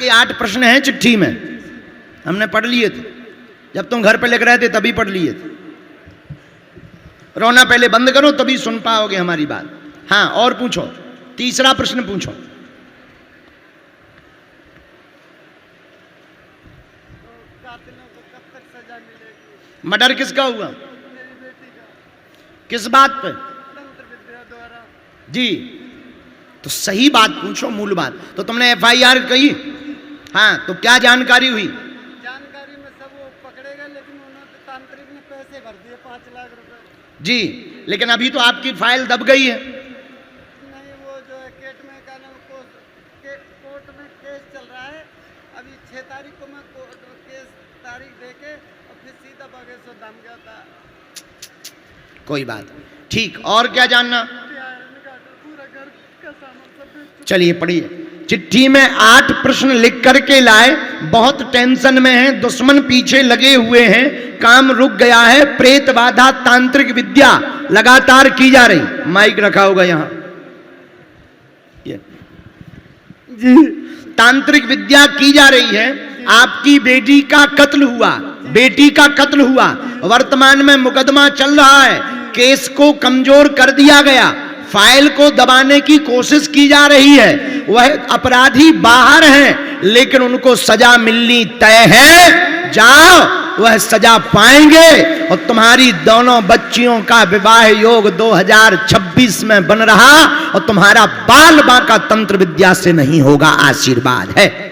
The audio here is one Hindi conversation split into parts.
आपके 8 प्रश्न हैं चिट्ठी में, हमने पढ़ लिए थे जब तुम घर पे लिख रहे थे, तभी पढ़ लिए थे। रोना पहले बंद करो तभी सुन पाओगे हमारी बात। हाँ और पूछो, तीसरा प्रश्न पूछो। मर्डर किसका हुआ? किस बात पे? जी तो सही बात पूछो, मूल बात। तो तुमने FIR कही? हाँ तो क्या जानकारी हुई? जानकारी में सब वो पकड़ेगा, लेकिन उन्होंने तांत्रिक ने पैसे भर दिए 5 लाख रुपए। जी लेकिन अभी तो आपकी फाइल दब गई है। नहीं वो जो है कोर्ट में केस चल रहा है। अभी 6 तारीख को मैं केस तारीख देके और फिर सीधा बागेश्वर धाम गया था। कोई बात ठीक। और क्या जानना? चलिए पढ़िए। चिट्ठी में 8 प्रश्न लिख करके लाए, बहुत टेंशन में हैं, दुश्मन पीछे लगे हुए हैं, काम रुक गया है, प्रेत बाधा तांत्रिक विद्या लगातार की जा रही। माइक रखा होगा यहाँ। ये जी तांत्रिक विद्या की जा रही है। आपकी बेटी का कत्ल हुआ, बेटी का कत्ल हुआ, वर्तमान में मुकदमा चल रहा है, केस को कमजोर कर दिया गया, फाइल को दबाने की कोशिश की जा रही है। वह अपराधी बाहर हैं लेकिन उनको सजा मिलनी तय है। जाओ, वह सजा पाएंगे और तुम्हारी दोनों बच्चियों का विवाह योग 2026 में बन रहा और तुम्हारा बाल बांका तंत्र विद्या से नहीं होगा। आशीर्वाद है।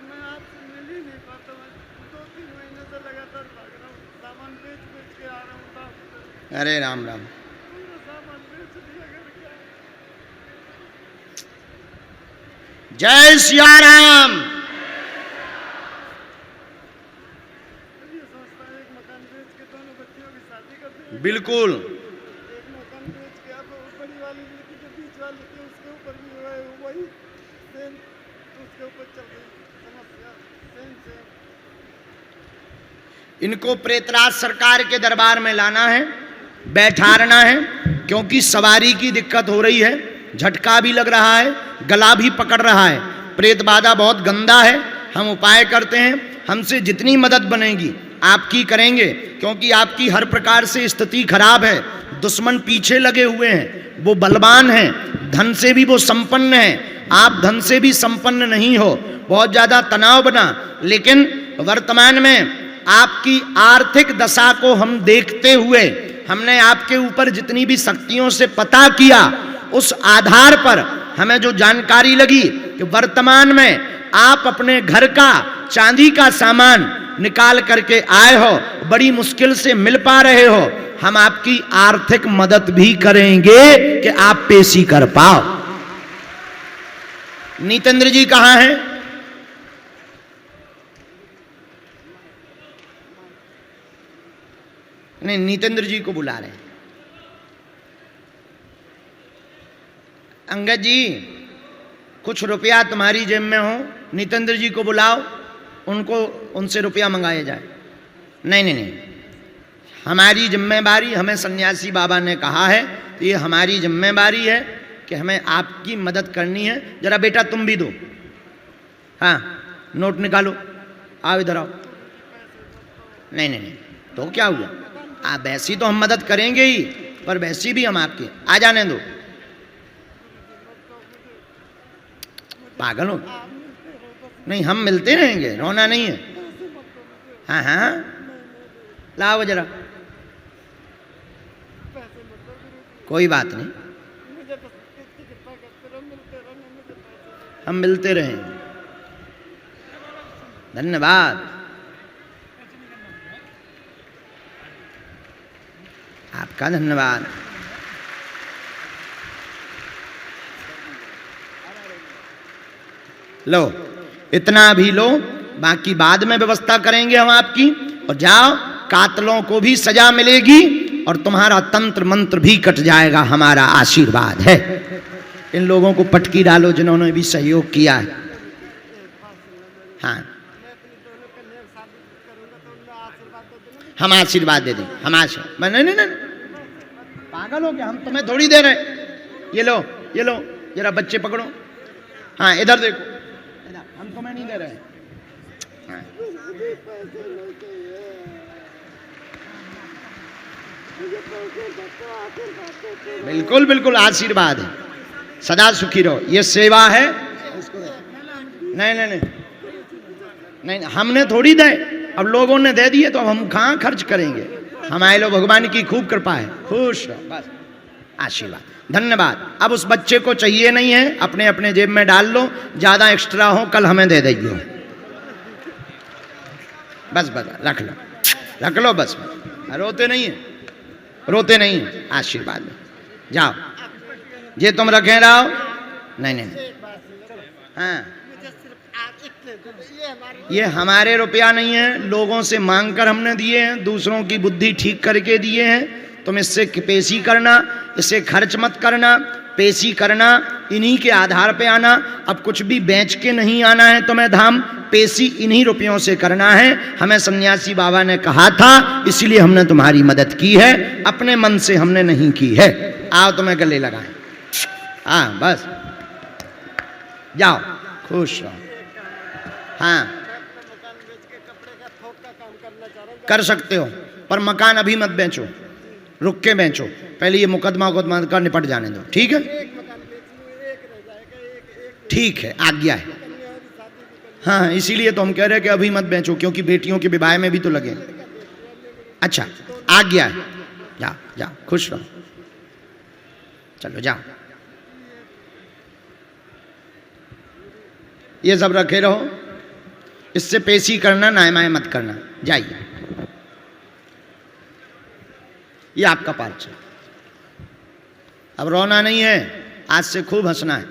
मैं आपसे मिल ही नहीं पाता। मैं 2-3 महीने से लगातार भाग रहा हूँ, सामान बेच के आ रहा हूँ। अरे राम राम। पूरा सामान बेच दिया करके। जय सिया राम। ये सोचता है एक मकान बेच के दोनों बच्चियों की शादी कर दें। बिल्कुल। एक मकान बेच के अब बड़ी वाली लड़की जो बीच वाली थी उसके ऊपर भी वही सेम उसके ऊपर चल रही समस्या सेम। इनको प्रेतराज सरकार के दरबार में लाना है, बैठाना है, क्योंकि सवारी की दिक्कत हो रही है, झटका भी लग रहा है, गला भी पकड़ रहा है, प्रेत बाधा बहुत गंदा है। हम उपाय करते हैं, हमसे जितनी मदद बनेगी आपकी करेंगे, क्योंकि आपकी हर प्रकार से स्थिति खराब है। दुश्मन पीछे लगे हुए हैं, वो बलवान हैं, धन से भी वो संपन्न हैं, आप धन से भी संपन्न नहीं हो, बहुत ज़्यादा तनाव बना। लेकिन वर्तमान में आपकी आर्थिक दशा को हम देखते हुए हमने आपके ऊपर जितनी भी शक्तियों से पता किया, उस आधार पर हमें जो जानकारी लगी कि वर्तमान में आप अपने घर का चांदी का सामान निकाल करके आए हो, बड़ी मुश्किल से मिल पा रहे हो, हम आपकी आर्थिक मदद भी करेंगे कि आप पेशी कर पाओ। नीतेंद्र जी कहाँ हैं? नहीं, नीतेंद्र जी को बुला रहे हैं। अंगद जी कुछ रुपया तुम्हारी जेब में हो, नीतेंद्र जी को बुलाओ, उनसे रुपया मंगाया जाए। नहीं नहीं नहीं, हमारी जिम्मेवारी, हमें सन्यासी बाबा ने कहा है, तो ये हमारी जिम्मेवारी है कि हमें आपकी मदद करनी है। जरा बेटा तुम भी दो। हाँ नोट निकालो, आओ इधर आओ। नहीं नहीं नहीं, तो क्या हुआ? आप वैसी तो हम मदद करेंगे ही, पर वैसी भी हम आपकी। आ जाने दो, पागल हो? नहीं, हम मिलते रहेंगे, रोना नहीं है। हाँ हाँ लाओ जरा, कोई बात नहीं, हम मिलते रहेंगे। धन्यवाद, आपका धन्यवाद। लो, इतना भी लो, बाकी बाद में व्यवस्था करेंगे हम आपकी। और जाओ, कातलों को भी सजा मिलेगी और तुम्हारा तंत्र मंत्र भी कट जाएगा। हमारा आशीर्वाद है। इन लोगों को पटकी डालो जिन्होंने भी सहयोग किया है। हाँ, मैं अपनी दोनों कन्या शादी करूंगा तो उनका आशीर्वाद दे देना। हम आशीर्वाद दे दें, हम आशीर्वाद नहीं नहीं नहीं, पागल हो गया, हम तुम्हें थोड़ी दे रहे। ये लो ये लो, जरा बच्चे पकड़ो। हाँ इधर देखो, इधर, हम तुम्हें नहीं दे रहे। हाँ। मुझे पैसे नहीं चाहिए, मुझे पैसे दो तो आशीर्वाद दे दो। बिल्कुल बिल्कुल आशीर्वाद है, सदा सुखी रहो, ये सेवा है। नहीं नहीं नहीं नहीं, हमने थोड़ी दे, अब लोगों ने दे दिए तो अब हम कहाँ खर्च करेंगे। हमारे लोग भगवान की खूब कृपा है, खुश रहो बस, आशीर्वाद, धन्यवाद। अब उस बच्चे को चाहिए नहीं है, अपने अपने जेब में डाल लो, ज्यादा एक्स्ट्रा हो कल हमें दे दीजिए। बस बस रख लो बस, रोते नहीं है, रोते नहीं है, आशीर्वाद लो, जाओ। ये तुम रखे रहो, नहीं नहीं नहीं। हाँ, मुझे सिर्फ आप इतने दो, ये हमारे रुपया नहीं है, लोगों से मांग कर हमने दिए हैं, दूसरों की बुद्धि ठीक करके दिए हैं। तुम इससे पेशी करना, इसे खर्च मत करना, पेशी करना, इन्हीं के आधार पे आना। अब कुछ भी बेच के नहीं आना है तुम्हें धाम, पेशी इन्हीं रुपयों से करना है। हमें सन्यासी बाबा ने कहा था, इसलिए हमने तुम्हारी मदद की है, अपने मन से हमने नहीं की है। आओ तुम्हें गले लगाएं, हाँ बस जाओ, खुश रहो। हाँ मकान बेच के कपड़े का थोक का काम करना चाह रहा हूँ। कर सकते हो, पर मकान अभी मत बेचो, रुक के बेचो, पहले ये मुकदमा का निपट जाने दो, ठीक है? एक मकान बेच लूँ, एक रह जाएगा, एक ठीक है, आज्ञा है। कन्या की शादी भी कर हाँ, इसीलिए तो हम कह रहे हैं कि अभी मत बेचो, क्योंकि बेटियों के विवाह में भी तो लगे। अच्छा, आज्ञा है, जाओ जाओ, खुश रहो, चलो जाओ। ये सब रखे रहो, इससे पेशी करना, नायमाय मत करना, जाइए। ये आपका पार्च है, अब रोना नहीं है, आज से खूब हंसना है।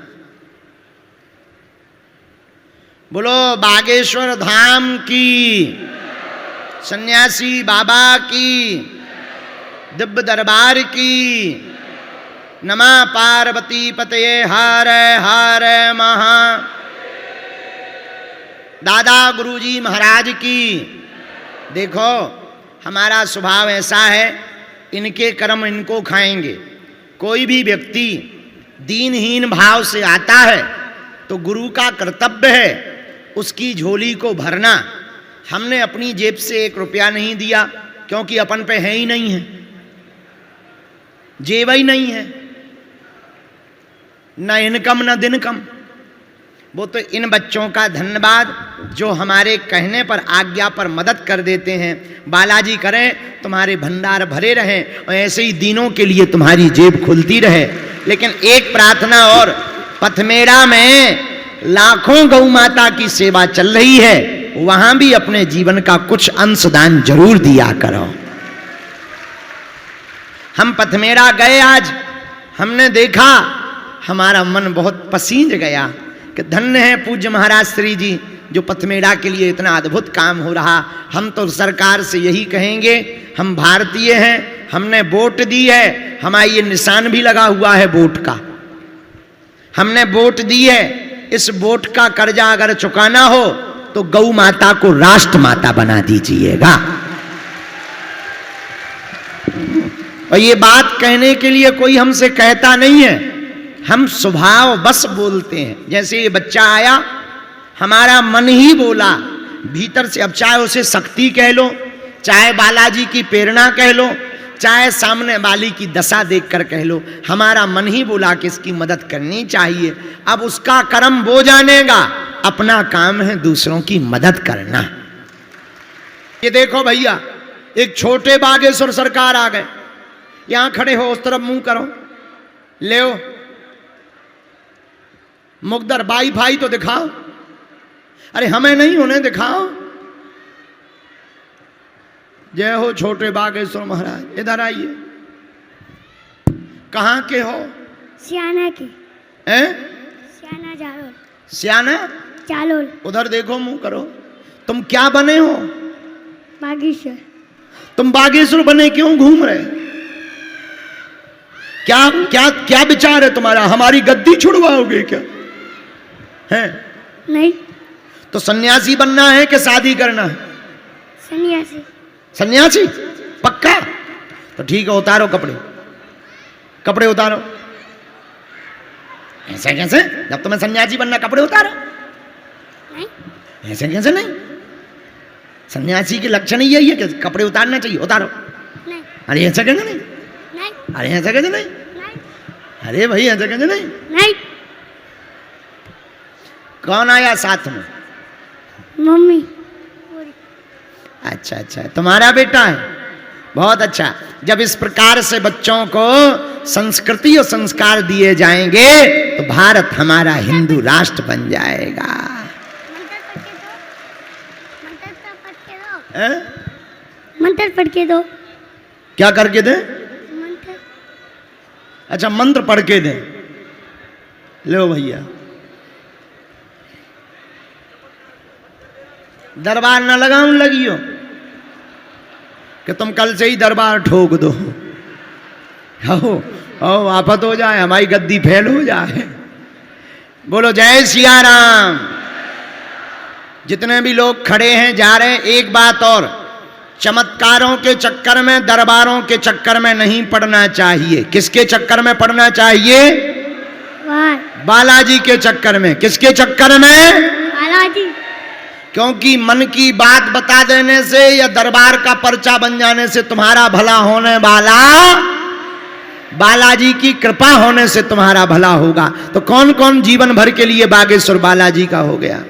बोलो बागेश्वर धाम की, सन्यासी बाबा की, दिव्य दरबार की, नमः पार्वती पतये हर हर महा। दादा गुरुजी महाराज की। देखो हमारा स्वभाव ऐसा है, इनके कर्म इनको खाएंगे। कोई भी व्यक्ति दीनहीन भाव से आता है तो गुरु का कर्तव्य है उसकी झोली को भरना। हमने अपनी जेब से 1 रुपया नहीं दिया, क्योंकि अपन पे है ही नहीं है, जेब ही नहीं है, न इनकम न दिनकम। वो तो इन बच्चों का धन्यवाद जो हमारे कहने पर, आज्ञा पर मदद कर देते हैं। बालाजी करें तुम्हारे भंडार भरे रहें और ऐसे ही दिनों के लिए तुम्हारी जेब खुलती रहे। लेकिन एक प्रार्थना और, पथमेड़ा में लाखों गौ माता की सेवा चल रही है, वहां भी अपने जीवन का कुछ अंशदान जरूर दिया करो। हम पथमेड़ा गए आज, हमने देखा, हमारा मन बहुत पसीज गया कि धन्य है पूज्य महाराज श्री जी जो पथमेड़ा के लिए इतना अद्भुत काम हो रहा। हम तो सरकार से यही कहेंगे, हम भारतीय हैं, हमने वोट दी है, हमारा ये निशान भी लगा हुआ है वोट का, हमने वोट दी है, इस वोट का कर्जा अगर चुकाना हो तो गौ माता को राष्ट्र माता बना दीजिएगा। और ये बात कहने के लिए कोई हमसे कहता नहीं है, हम स्वभाव बस बोलते हैं। जैसे ये बच्चा आया, हमारा मन ही बोला भीतर से। अब चाहे उसे शक्ति कह लो, चाहे बालाजी की प्रेरणा कह लो, चाहे सामने वाली की दशा देखकर कह लो, हमारा मन ही बोला कि इसकी मदद करनी चाहिए। अब उसका कर्म वो जानेगा, अपना काम है दूसरों की मदद करना। ये देखो भैया, एक छोटे बागेश्वर सरकार आ गए, यहां खड़े हो, उस तरफ मुंह करो, ले मुकदर बाई भाई तो दिखाओ। अरे हमें नहीं, उन्हें दिखाओ। जय हो छोटे बागेश्वर महाराज, इधर आइए। कहाँ के हो? सियाना के। हैं? सियाना जालोल। सियाना जालोल। उधर देखो, मुंह करो। तुम क्या बने हो? बागेश्वर। तुम बागेश्वर बने क्यों घूम रहे? क्या क्या क्या विचार है तुम्हारा? हमारी गद्दी छुड़वाओगे क्या? है नहीं। तो सन्यासी बनना है कि शादी करना है? सन्यासी। सन्यासी पक्का? तो ठीक है, उतारो कपड़े, कपड़े उतारो। ऐसे कैसे? जब तुम्हें सन्यासी बनना, कपड़े उतारो। नहीं। ऐसे कैसे नहीं? सन्यासी के लक्षण ही यही है कि कपड़े उतारना चाहिए। उतारो। नहीं। अरे ऐसे कैसे नहीं? नहीं। अरे ऐसे कैसे नहीं? नहीं। अरे भाई ऐसे कैसे नहीं? नहीं। कौन आया साथ में? मम्मी। अच्छा अच्छा, तुम्हारा बेटा है, बहुत अच्छा। जब इस प्रकार से बच्चों को संस्कृति और संस्कार दिए जाएंगे तो भारत हमारा हिंदू राष्ट्र बन जाएगा। मंत्र पढ़ के दो। क्या करके दे? मंत्र। अच्छा, मंत्र पढ़ के दे। लो भैया, दरबार न लगाऊं लगियो कि तुम कल से ही दरबार ठोक दो। हो आफत हो जाए, हमारी गद्दी फेल हो जाए। बोलो जय सिया राम। जितने भी लोग खड़े हैं, जा रहे हैं, एक बात और, चमत्कारों के चक्कर में, दरबारों के चक्कर में नहीं पड़ना चाहिए। किसके चक्कर में पड़ना चाहिए? बालाजी के चक्कर में। किसके चक्कर में? बालाजी। क्योंकि मन की बात बता देने से या दरबार का पर्चा बन जाने से तुम्हारा भला होने वाला बालाजी की कृपा होने से तुम्हारा भला होगा। तो कौन कौन जीवन भर के लिए बागेश्वर बालाजी का हो गया?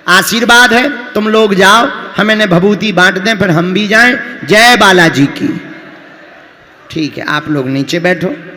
आशीर्वाद है, तुम लोग जाओ, हमें ने भभूति बांट दें, फिर हम भी जाएं। जय बालाजी की। ठीक है, आप लोग नीचे बैठो।